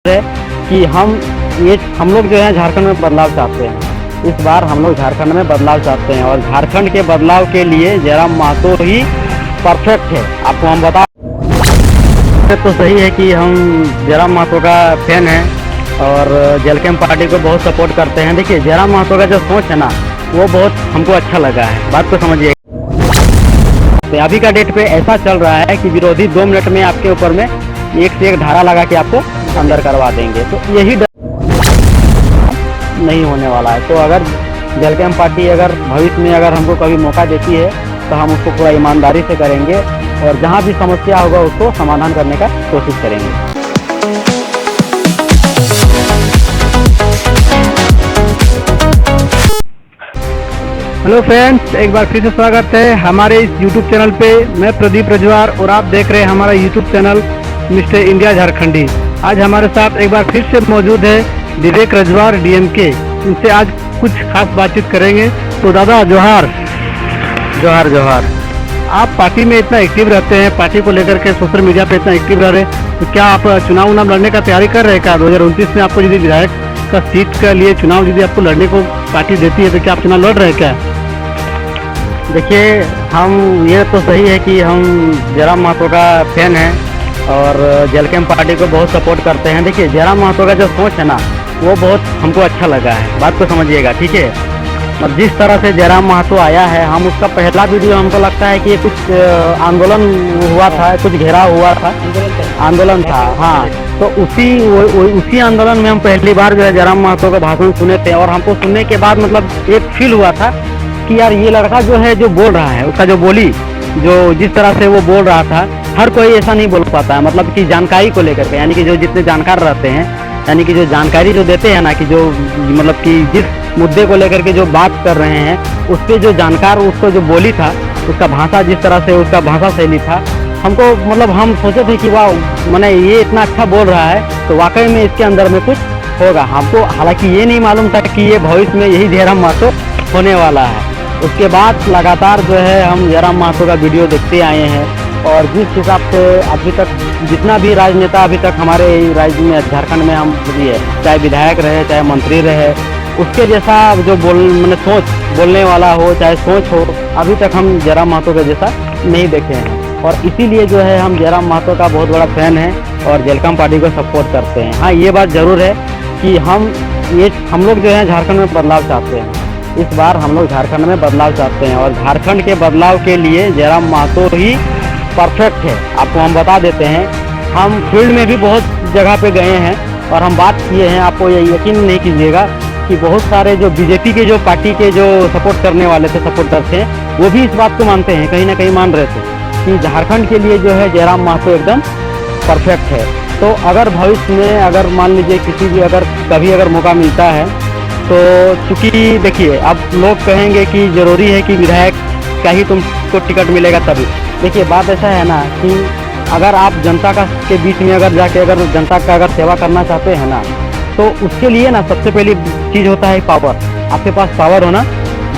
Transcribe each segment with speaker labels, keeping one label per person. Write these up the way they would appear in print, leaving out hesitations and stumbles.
Speaker 1: है कि हम लोग जो है झारखंड में बदलाव चाहते हैं। इस बार हम लोग झारखंड में बदलाव चाहते हैं और झारखंड के बदलाव के लिए जयराम महतो ही परफेक्ट है। आपको हम बता तो सही है कि हम जयराम महतो का फैन हैं और जेलकेम पार्टी को बहुत सपोर्ट करते हैं। देखिए जयराम महतो का जो सोच है ना वो बहुत हमको अच्छा लगा है। बात को समझिए। तो अभी का डेट पे ऐसा चल रहा है कि विरोधी 2 मिनट में आपके ऊपर में एक से एक धारा लगा के आपको अंदर करवा देंगे। तो यही डर नहीं होने वाला है। तो अगर जेलकेम पार्टी अगर भविष्य में अगर हमको कभी मौका देती है तो हम उसको पूरा ईमानदारी से करेंगे और जहाँ भी समस्या होगा उसको समाधान करने का कोशिश करेंगे।
Speaker 2: हेलो फ्रेंड्स, एक बार फिर से स्वागत है हमारे इस YouTube चैनल पे। मैं प्रदीप रजवार और आप देख रहे हैं हमारा YouTube चैनल मिस्टर इंडिया झारखंडी। आज हमारे साथ एक बार फिर से मौजूद है विवेक रजवार DMK। इनसे आज कुछ खास बातचीत करेंगे। तो दादा जोहार।
Speaker 1: जोहार जोहार।
Speaker 2: आप पार्टी में इतना एक्टिव रहते हैं, पार्टी को लेकर के सोशल मीडिया पे इतना एक्टिव रह रहे हैं, तो क्या आप चुनाव लड़ने का तैयारी कर रहे हैं? क्या 2029 में आपको यदि विधायक का सीट के लिए चुनाव यदि आपको लड़ने को पार्टी देती है तो क्या आप चुनाव लड़ रहे हैं क्या?
Speaker 1: देखिए ये तो सही है कि हम जयराम महतो का फैन हैं और जेलकेम पार्टी को बहुत सपोर्ट करते हैं। देखिए जयराम महतो का जो सोच है ना वो बहुत हमको अच्छा लगा है। बात को समझिएगा, ठीक है। और जिस तरह से जयराम महतो आया है, हम उसका पहला वीडियो हमको लगता है कि कुछ आंदोलन हुआ था, कुछ घेराव हुआ था, आंदोलन था। हाँ, तो उसी आंदोलन में हम पहली बार जो है जयराम महतो का भाषण सुने थे और हमको सुनने के बाद मतलब एक फील हुआ था कि यार ये लड़का जो है जो बोल रहा है, उसका जो बोली जो जिस तरह से वो बोल रहा था, हर कोई ऐसा नहीं बोल पाता है। मतलब कि जानकारी को लेकर के, यानी कि जो जितने जानकार रहते हैं, यानी कि जो जानकारी जो देते हैं ना, कि जो मतलब कि जिस मुद्दे को लेकर के जो बात कर रहे हैं उस पर जो जानकार उसको जो बोली था, उसका भाषा जिस तरह से उसका भाषा शैली था, हमको मतलब हम सोचे थे कि वाह मैंने ये इतना अच्छा बोल रहा है तो वाकई में इसके अंदर में कुछ होगा। हमको हालांकि ये नहीं मालूम था कि ये भविष्य में यही जयराम महतो होने वाला है। उसके बाद लगातार जो है हम जयराम महतो का वीडियो देखते आए हैं और जिस हिसाब से अभी तक जितना भी राजनेता अभी तक हमारे राज्य में झारखंड में हम दिए, चाहे विधायक रहे चाहे मंत्री रहे, उसके जैसा जो बोलने वाला हो चाहे सोच हो, अभी तक हम जयराम महतो के जैसा नहीं देखे हैं। और इसीलिए जो है हम जयराम महतो का बहुत बड़ा फैन है और जेलकेम पार्टी को सपोर्ट करते हैं। हाँ, ये बात ज़रूर है कि हम लोग जो है झारखंड में बदलाव चाहते हैं। इस बार हम लोग झारखंड में बदलाव चाहते हैं और झारखंड के बदलाव के लिए जयराम महतो ही परफेक्ट है। आपको हम बता देते हैं, हम फील्ड में भी बहुत जगह पे गए हैं और हम बात किए हैं। आपको ये यकीन नहीं कीजिएगा कि बहुत सारे जो बीजेपी के जो पार्टी के जो सपोर्ट करने वाले थे, सपोर्टर थे, वो भी इस बात को मानते हैं, कहीं ना कहीं मान रहे थे कि झारखंड के लिए जो है जयराम महतो एकदम परफेक्ट है। तो अगर भविष्य में अगर मान लीजिए किसी भी कभी अगर मौका मिलता है तो चूँकि देखिए अब लोग कहेंगे कि ज़रूरी है कि विधायक का ही तुमको टिकट मिलेगा तभी। देखिए बात ऐसा है ना कि अगर आप जनता के बीच में अगर जाके अगर जनता का अगर सेवा करना चाहते हैं ना, तो उसके लिए ना सबसे पहली चीज़ होता है पावर। आपके पास पावर होना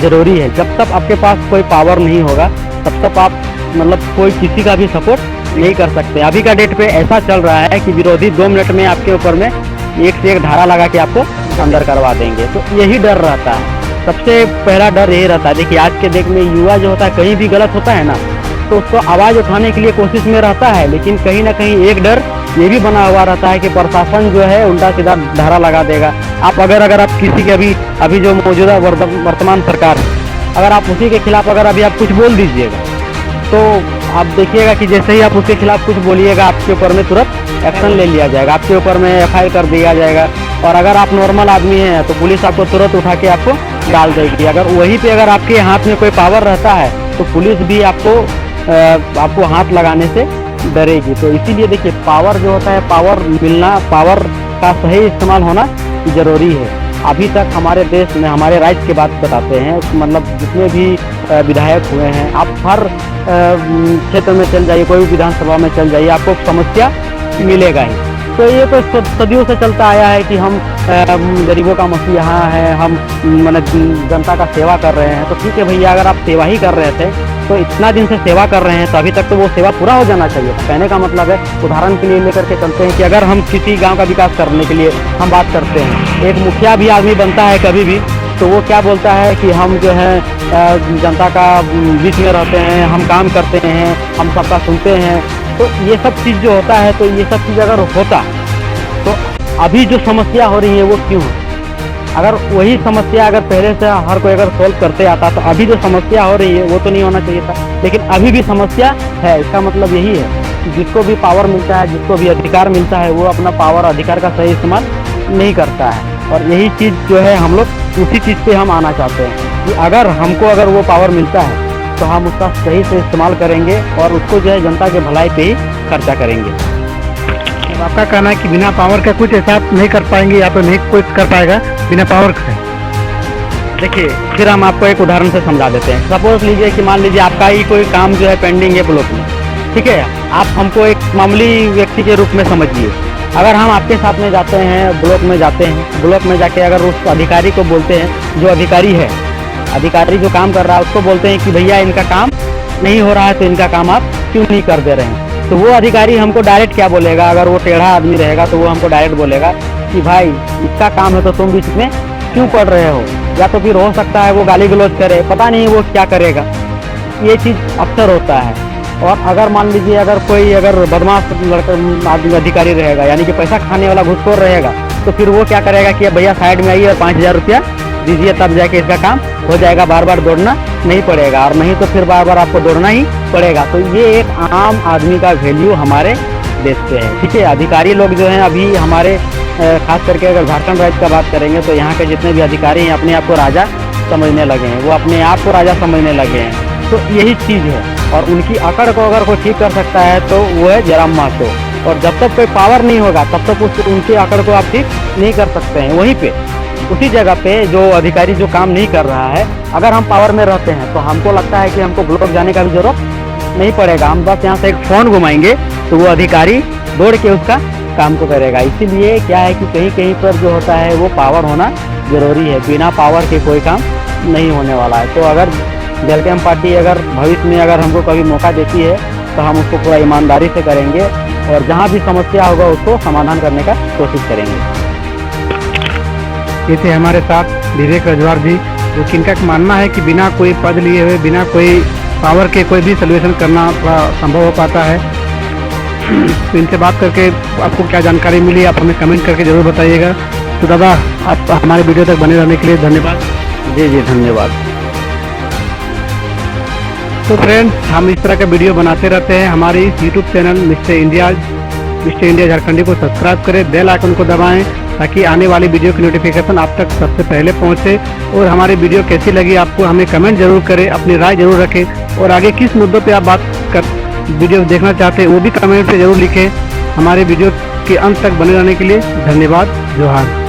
Speaker 1: ज़रूरी है। जब तक आपके पास कोई पावर नहीं होगा तब तक आप मतलब कोई किसी का भी सपोर्ट नहीं कर सकते। अभी का डेट पे ऐसा चल रहा है कि विरोधी 2 मिनट में आपके ऊपर में एक से एक धारा लगा के आपको अंदर करवा देंगे। तो यही डर रहता है, सबसे पहला डर यही रहता है। देखिए आज के डेट में युवा जो होता है, कहीं भी गलत होता है ना तो उसको आवाज़ उठाने के लिए कोशिश में रहता है, लेकिन कहीं ना कहीं एक डर ये भी बना हुआ रहता है कि प्रशासन जो है उल्टा सीधा धारा लगा देगा। आप अगर आप किसी के अभी जो मौजूदा वर्तमान सरकार है, अगर आप उसी के खिलाफ अगर अभी आप कुछ बोल दीजिएगा तो आप देखिएगा कि जैसे ही आप उसके खिलाफ कुछ बोलिएगा आपके ऊपर में तुरंत एक्शन ले लिया जाएगा, आपके ऊपर में FIR कर दिया जाएगा। और अगर आप नॉर्मल आदमी हैं तो पुलिस आपको तुरंत उठा के आपको डाल देगी। अगर वहीं पे अगर आपके हाथ में कोई पावर रहता है तो पुलिस भी आपको हाथ लगाने से डरेगी। तो इसीलिए देखिए पावर जो होता है, पावर मिलना, पावर का सही इस्तेमाल होना ज़रूरी है। अभी तक हमारे देश में, हमारे राज्य की बात बताते हैं, मतलब जितने भी विधायक हुए हैं, आप हर क्षेत्र में चल जाइए, कोई भी विधानसभा में चल जाइए, आपको समस्या मिलेगा ही। तो ये तो सदियों से चलता आया है कि हम गरीबों का मसीहा हैं, हम जनता का सेवा कर रहे हैं। तो ठीक है भैया, अगर आप सेवा ही कर रहे थे तो इतना दिन से सेवा कर रहे हैं तो अभी तक तो वो सेवा पूरा हो जाना चाहिए। कहने का मतलब है, उदाहरण के लिए लेकर के चलते हैं कि अगर हम किसी गांव का विकास करने के लिए हम बात करते हैं, एक मुखिया भी आदमी बनता है कभी भी, तो वो क्या बोलता है कि हम जो है जनता का बीच में रहते हैं, हम काम करते हैं, हम सबका सुनते हैं। तो ये सब चीज़ जो होता है, तो ये सब चीज़ अगर होता तो अभी जो समस्या हो रही है वो क्यों है? अगर वही समस्या अगर पहले से हर कोई अगर सोल्व करते आता तो अभी जो समस्या हो रही है वो तो नहीं होना चाहिए था, लेकिन अभी भी समस्या है। इसका मतलब यही है कि जिसको भी पावर मिलता है, जिसको भी अधिकार मिलता है, वो अपना पावर अधिकार का सही इस्तेमाल नहीं करता है। और यही चीज़ जो है हम लोग उसी चीज़ पे हम आना चाहते हैं कि अगर वो पावर मिलता है तो हम उसका सही से इस्तेमाल करेंगे और उसको जो है जनता के भलाई पे ही खर्चा करेंगे।
Speaker 2: आपका कहना है कि बिना पावर का कुछ ऐसा नहीं कर पाएंगे या तो नहीं कोई कर पाएगा बिना पावर के?
Speaker 1: देखिए, फिर हम आपको एक उदाहरण से समझा देते हैं। सपोज लीजिए कि मान लीजिए आपका ही कोई काम जो है पेंडिंग है ब्लॉक में, ठीक है। आप हमको एक मामूली व्यक्ति के रूप में समझिए। अगर हम आपके साथ में जाते हैं, ब्लॉक में जाते हैं, ब्लॉक में जाके अगर उस अधिकारी को बोलते हैं, जो अधिकारी है, अधिकारी जो काम कर रहा है उसको बोलते हैं कि भैया इनका काम नहीं हो रहा है तो इनका काम आप क्यों नहीं कर दे रहे हैं, तो वो अधिकारी हमको डायरेक्ट क्या बोलेगा? अगर वो टेढ़ा आदमी रहेगा तो वो हमको डायरेक्ट बोलेगा कि भाई इसका काम है तो तुम बीच में क्यों पड़ रहे हो? या तो फिर हो सकता है वो गाली गलौज करे, पता नहीं वो क्या करेगा। ये चीज़ अक्सर होता है। और अगर मान लीजिए अगर कोई बदमाश लड़का अधिकारी रहेगा, यानी कि पैसा खाने वाला घूसखोर रहेगा, तो फिर वो क्या करेगा कि भैया साइड में आइए और 5,000 रुपया दीजिए, तब जाके इसका काम हो जाएगा, बार बार दौड़ना नहीं पड़ेगा, और नहीं तो फिर बार बार आपको दौड़ना ही पड़ेगा। तो ये एक आम आदमी का वैल्यू हमारे देश पे है, ठीक है। अधिकारी लोग जो हैं अभी हमारे खास करके अगर झारखंड राज्य का बात करेंगे तो यहाँ के जितने भी अधिकारी हैं अपने आप को राजा समझने लगे हैं, वो अपने आप को राजा समझने लगे हैं। तो यही चीज़ है, और उनकी अकड़ को अगर कोई ठीक कर सकता है तो वो है जयराम महतो। और जब तक कोई पावर नहीं होगा तब तक उनकी अकड़ को आप ठीक नहीं कर सकते हैं। वहीं पे उसी जगह पे जो अधिकारी जो काम नहीं कर रहा है, अगर हम पावर में रहते हैं तो हमको लगता है कि हमको ब्लॉक जाने का भी जरूरत नहीं पड़ेगा, हम बस यहाँ से एक फ़ोन घुमाएंगे तो वो अधिकारी दौड़ के उसका काम को करेगा। इसीलिए क्या है कि कहीं कहीं पर जो होता है वो पावर होना ज़रूरी है, बिना पावर के कोई काम नहीं होने वाला है। तो अगर जेलकैम पार्टी अगर भविष्य में अगर हमको कभी मौका देती है तो हम उसको पूरा ईमानदारी से करेंगे और जहाँ भी समस्या होगा उसको समाधान करने का कोशिश करेंगे।
Speaker 2: ये थे हमारे साथ विवेक रजवार जी, जो कि इनका मानना है कि बिना कोई पद लिए हुए, बिना कोई पावर के कोई भी सोल्यूशन करना थोड़ा संभव हो पाता है। तो इनसे बात करके आपको क्या जानकारी मिली आप हमें कमेंट करके ज़रूर बताइएगा। तो दादा, आप हमारे वीडियो तक बने रहने के लिए धन्यवाद।
Speaker 1: जी जी धन्यवाद।
Speaker 2: तो फ्रेंड्स, हम इस तरह का वीडियो बनाते रहते हैं। हमारे इस यूट्यूब चैनल मिस्टर इंडिया झारखंडी को सब्सक्राइब करें, बेल आइकन को दबाएं ताकि आने वाली वीडियो की नोटिफिकेशन आप तक सबसे पहले पहुंचे। और हमारी वीडियो कैसी लगी आपको हमें कमेंट जरूर करें, अपनी राय जरूर रखें, और आगे किस मुद्दों पे आप वीडियो देखना चाहते हैं वो भी कमेंट पे जरूर लिखें। हमारे वीडियो के अंत तक बने रहने के लिए धन्यवाद। जोहार।